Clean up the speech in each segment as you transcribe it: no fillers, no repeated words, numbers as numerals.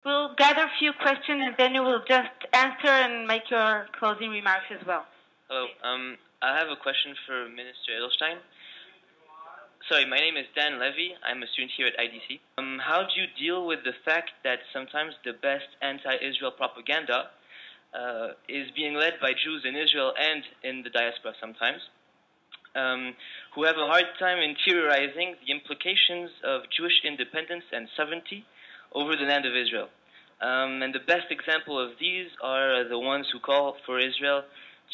We'll gather a few questions and then you will just answer and make your closing remarks as well. Hello. I have a question for Minister Edelstein. Sorry, my name is Dan Levy. I'm a student here at IDC. How do you deal with the fact that sometimes the best anti-Israel propaganda is being led by Jews in Israel and in the diaspora sometimes, who have a hard time interiorizing the implications of Jewish independence and sovereignty over the land of Israel. And the best example of these are the ones who call for Israel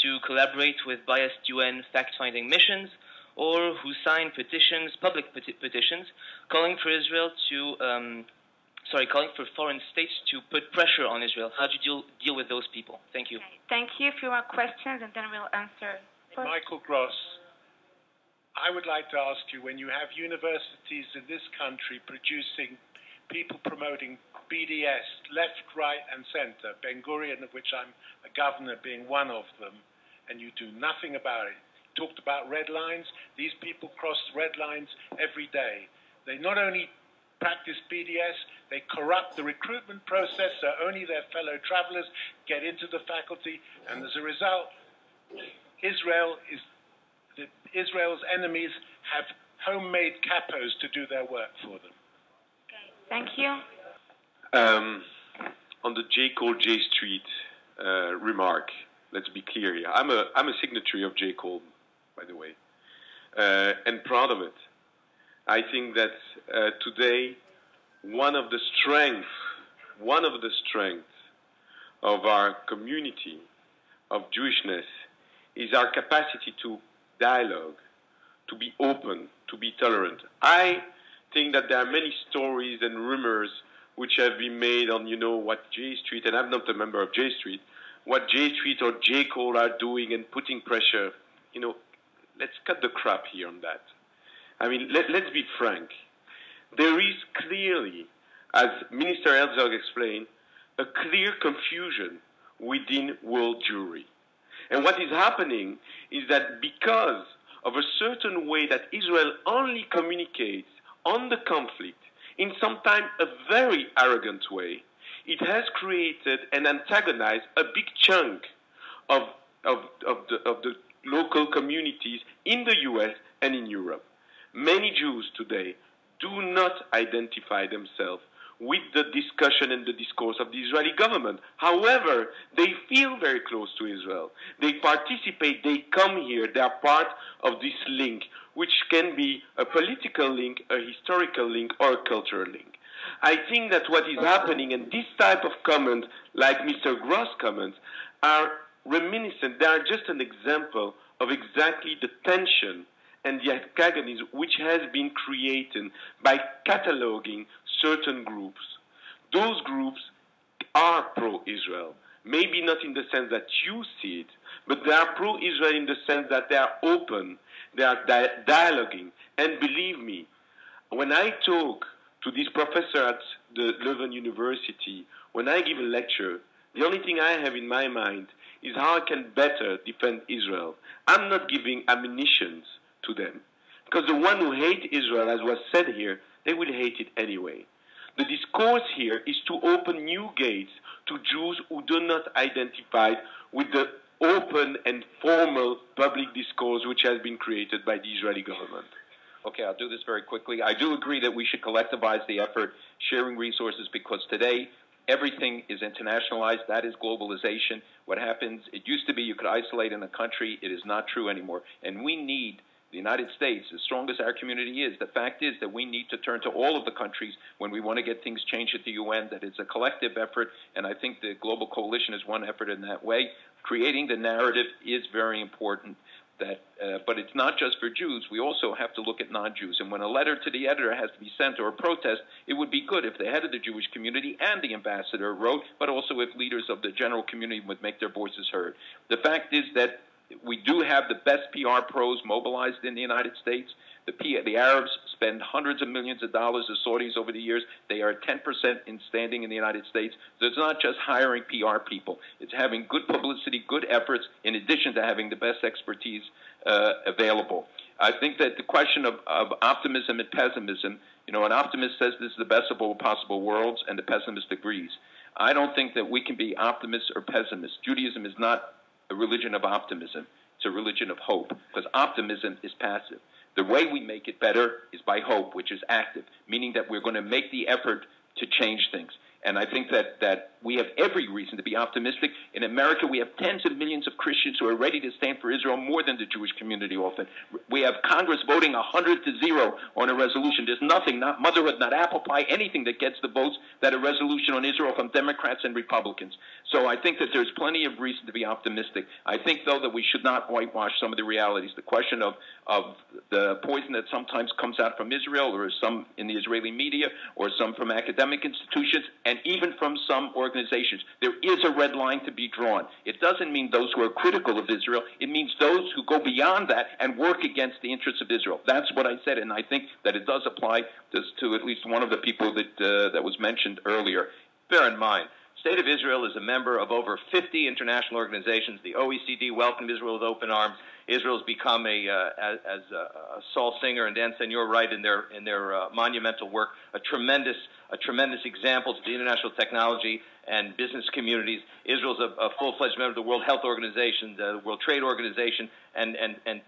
to collaborate with biased UN fact-finding missions, or who sign petitions, public petitions, calling for Israel to, calling for foreign states to put pressure on Israel. How do you deal with those people? Thank you. Okay. Thank you. If you want questions, and then we'll answer. Michael Gross, I would like to ask you, when you have universities in this country producing people promoting BDS, left, right, and center, Ben Gurion, of which I'm a governor, being one of them, and you do nothing about it. Talked about red lines. These people cross red lines every day. They not only practice BDS, they corrupt the recruitment process so only their fellow travelers get into the faculty, and as a result, Israel's enemies have homemade capos to do their work for them. Okay. Thank you. On the J. Cole J Street remark, let's be clear here. I'm a signatory of J. Cole, by the way, and proud of it. I think that today one of the strengths of our community of Jewishness is our capacity to dialogue, to be open, to be tolerant. I think that there are many stories and rumors which have been made on, what J Street, and I'm not a member of J Street, what J Street or J. Cole are doing and putting pressure. Let's cut the crap here on that. I mean, let's be frank. There is clearly, as Minister Herzog explained, a clear confusion within world Jewry. And what is happening is that because of a certain way that Israel only communicates on the conflict, in sometimes a very arrogant way, it has created and antagonized a big chunk of the local communities in the US and in Europe. Many Jews today do not identify themselves with the discussion and the discourse of the Israeli government. However, they feel very close to Israel. They participate, they come here, they are part of this link, which can be a political link, a historical link, or a cultural link. I think that what is happening, and this type of comment, like Mr. Gross' comments, are reminiscent. They are just an example of exactly the tension and the antagonism which has been created by cataloging certain groups. Those groups are pro-Israel. Maybe not in the sense that you see it, but they are pro-Israel in the sense that they are open, they are dialoguing. And believe me, when I talk to this professor at the Leuven University, when I give a lecture, the only thing I have in my mind is how I can better defend Israel. I'm not giving ammunitions to them. Because the one who hate Israel, as was said here, they will hate it anyway. The discourse here is to open new gates to Jews who do not identify with the open and formal public discourse which has been created by the Israeli government. Okay, I'll do this very quickly. I do agree that we should collectivize the effort, sharing resources, because today everything is internationalized. That is globalization. What happens, it used to be you could isolate in a country. It is not true anymore. And we need the United States, as strong as our community is, the fact is that we need to turn to all of the countries when we want to get things changed at the UN, that it's a collective effort, and I think the Global Coalition is one effort in that way. Creating the narrative is very important. But it's not just for Jews. We also have to look at non-Jews. And when a letter to the editor has to be sent or a protest, it would be good if the head of the Jewish community and the ambassador wrote, but also if leaders of the general community would make their voices heard. The fact is that we do have the best PR pros mobilized in the United States. The Arabs spend hundreds of millions of dollars, the Saudis over the years. They are 10% in standing in the United States. So it's not just hiring PR people. It's having good publicity, good efforts, in addition to having the best expertise available. I think that the question of optimism and pessimism, an optimist says this is the best of all possible worlds, and the pessimist agrees. I don't think that we can be optimists or pessimists. Judaism is not a religion of optimism. It's a religion of hope, because optimism is passive. The way we make it better is by hope, which is active, meaning that we're going to make the effort to change things. And I think that we have every reason to be optimistic. In America, we have tens of millions of Christians who are ready to stand for Israel more than the Jewish community often. We have Congress voting 100-0 on a resolution. There's nothing, not motherhood, not apple pie, anything that gets the votes that a resolution on Israel from Democrats and Republicans. So I think that there's plenty of reason to be optimistic. I think, though, that we should not whitewash some of the realities. The question of the poison that sometimes comes out from Israel, or some in the Israeli media, or some from academic institutions, and even from some organizations. There is a red line to be drawn. It doesn't mean those who are critical of Israel. It means those who go beyond that and work against the interests of Israel. That's what I said, and I think that it does apply to at least one of the people that was mentioned earlier. Bear in mind, State of Israel is a member of over 50 international organizations. The OECD welcomed Israel with open arms. Israel's become as Saul Singer and Dan Senor write in their monumental work, a tremendous example to the international technology and business communities. Israel's a full-fledged member of the World Health Organization, the World Trade Organization, and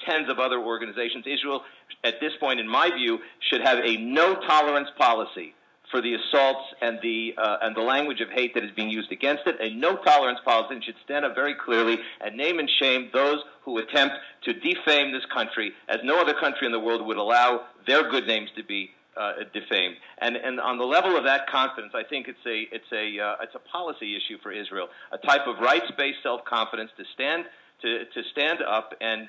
tens of other organizations. Israel, at this point, in my view, should have a no-tolerance policy for the assaults and the language of hate that is being used against it, a no-tolerance policy, and should stand up very clearly and name and shame those who attempt to defame this country, as no other country in the world would allow their good names to be defamed. And on the level of that confidence, I think it's a policy issue for Israel, a type of rights-based self-confidence to stand up and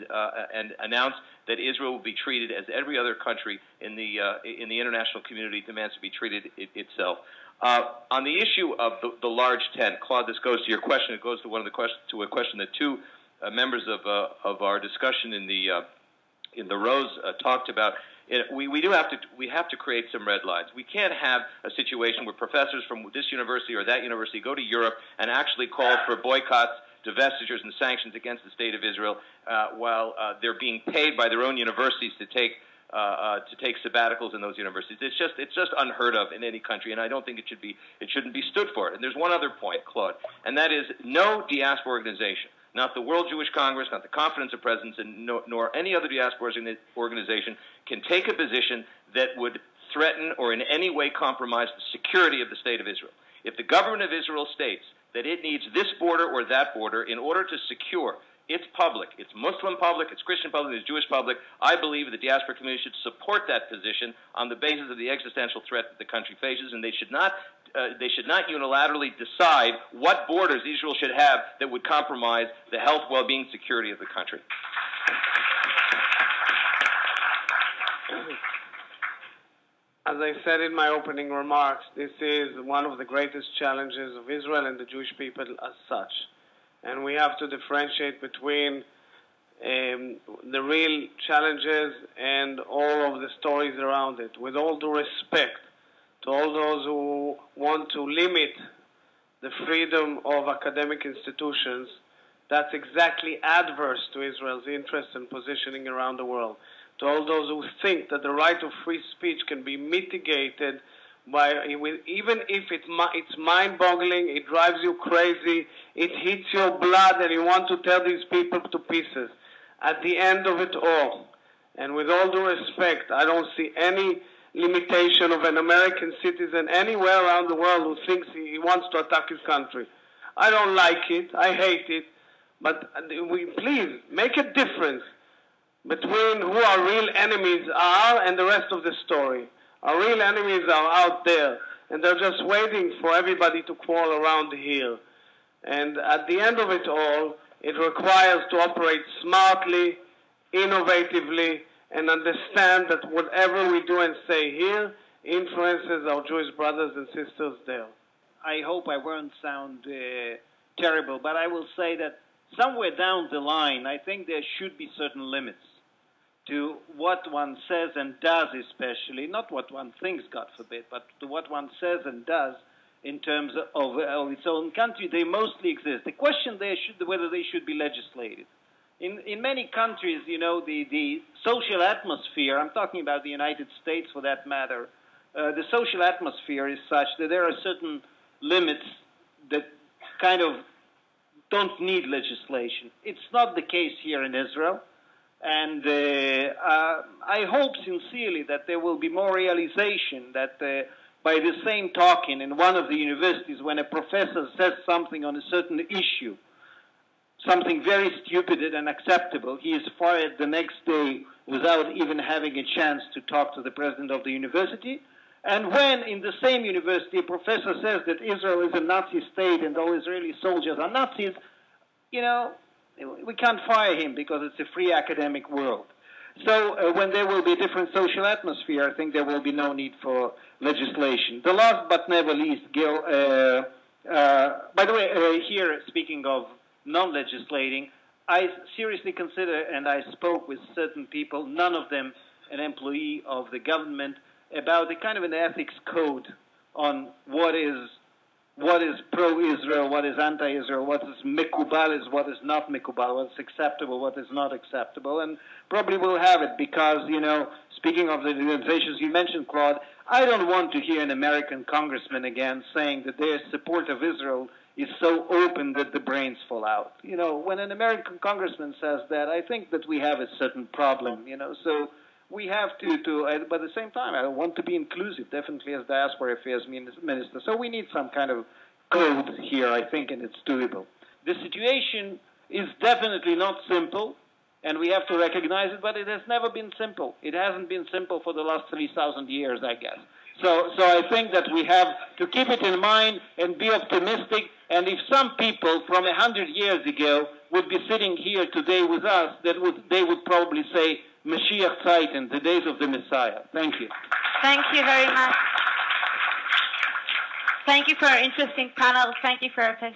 announce that Israel will be treated as every other country in the international community demands to be treated itself. On the issue of the large tent, Claude, this goes to your question. It goes to a question that two members of our discussion in the rows talked about. We have to create some red lines. We can't have a situation where professors from this university or that university go to Europe and actually call for boycotts, divestitures, and sanctions against the State of Israel while they're being paid by their own universities to take sabbaticals in those universities. It's just unheard of in any country, and I don't think it shouldn't be stood for it. And there's one other point, Claude, and that is no diaspora organization, not the World Jewish Congress, not the Conference of Presidents, and nor any other diaspora organization can take a position that would threaten or in any way compromise the security of the State of Israel. If the government of Israel states that it needs this border or that border in order to secure its public, its Muslim public, its Christian public, its Jewish public, I believe the diaspora community should support that position on the basis of the existential threat that the country faces, and they should not unilaterally decide what borders Israel should have that would compromise the health, well-being, security of the country. As I said in my opening remarks, this is one of the greatest challenges of Israel and the Jewish people as such. And we have to differentiate between the real challenges and all of the stories around it. With all due respect to all those who want to limit the freedom of academic institutions, that's exactly adverse to Israel's interests and positioning around the world. To all those who think that the right of free speech can be mitigated by, even if it's mind-boggling, it drives you crazy, it hits your blood, and you want to tear these people to pieces. At the end of it all, and with all due respect, I don't see any limitation of an American citizen anywhere around the world who thinks he wants to attack his country. I don't like it, I hate it, but please make a difference between who our real enemies are and the rest of the story. Our real enemies are out there, and they're just waiting for everybody to crawl around here. And at the end of it all, it requires to operate smartly, innovatively, and understand that whatever we do and say here influences our Jewish brothers and sisters there. I hope I won't sound terrible, but I will say that somewhere down the line, I think there should be certain limits to what one says and does, especially, not what one thinks, God forbid, but to what one says and does in terms of its own country. They mostly exist. The question there should be whether they should be legislated. In many countries, the social atmosphere, I'm talking about the United States for that matter, the social atmosphere is such that there are certain limits that kind of don't need legislation. It's not the case here in Israel. And I hope sincerely that there will be more realization that by the same token in one of the universities, when a professor says something on a certain issue, something very stupid and unacceptable, he is fired the next day without even having a chance to talk to the president of the university. And when in the same university a professor says that Israel is a Nazi state and all Israeli soldiers are Nazis, we can't fire him because it's a free academic world. So when there will be a different social atmosphere, I think there will be no need for legislation. The last but never least, Gil, by the way, here speaking of non-legislating, I seriously consider, and I spoke with certain people, none of them an employee of the government, about a kind of an ethics code on what is pro-Israel, what is anti-Israel, what is mikubal, is what is not mikubal, what is acceptable, what is not acceptable, and probably we'll have it because, speaking of the organizations you mentioned, Claude, I don't want to hear an American congressman again saying that their support of Israel is so open that the brains fall out. When an American congressman says that, I think that we have a certain problem, so we have to, but at the same time, I want to be inclusive, definitely as diaspora affairs minister. So we need some kind of code here, I think, and it's doable. The situation is definitely not simple, and we have to recognize it, but it has never been simple. It hasn't been simple for the last 3,000 years, I guess. So I think that we have to keep it in mind and be optimistic, and if some people from 100 years ago would be sitting here today with us, they would probably say, Mashiach Zeiten, the days of the Messiah. Thank you. Thank you very much. Thank you for our interesting panel. Thank you for our attention.